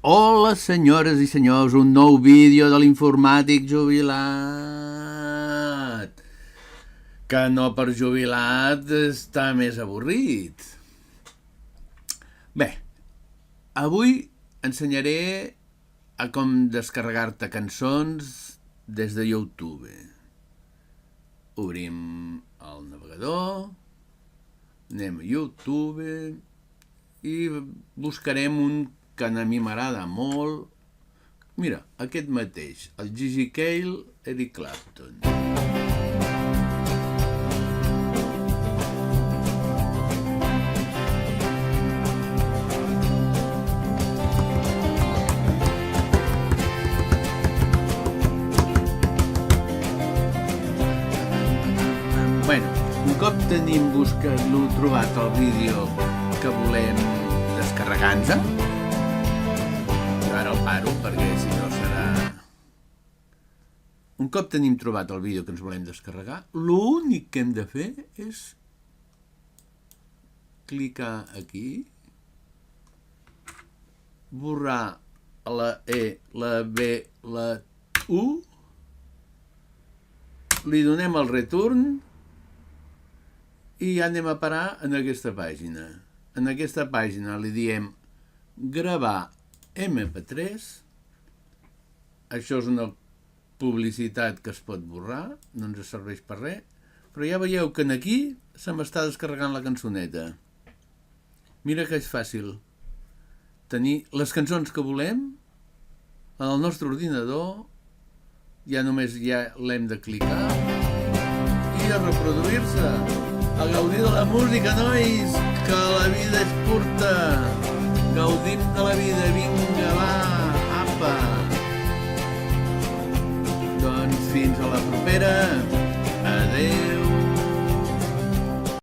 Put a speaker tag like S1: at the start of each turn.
S1: Hola, senyores i senyors, un nou vídeo de l'informàtic jubilat. Que no per jubilat està més avorrit. Bé, avui ensenyaré a com descarregar-te cançons des de YouTube. Obrim el navegador, anem a YouTube i buscarem un que a mi m'agrada molt. Mira, aquest mateix, el Gigi Cale, Eric Clapton. Bueno, un cop tenim trobat el vídeo que volem descarregar-nos, ara el paro perquè si no serà... Un cop tenim trobat el vídeo que ens volem descarregar, l'únic que hem de fer és clicar aquí, borrar la E, la B, la U, li donem el return i ja anem a parar en aquesta pàgina. En aquesta pàgina li diem gravar MP3, això és una publicitat que es pot borrar, no ens serveix per res, però ja veieu que aquí se m'està descarregant la cançoneta. Mira que és fàcil tenir les cançons que volem en el nostre ordinador, ja només l'hem de clicar i a reproduir-se, a gaudir de la música, nois, que la vida és curta. Gaudim de la vida, vinga, va, apa! Doncs fins a la propera!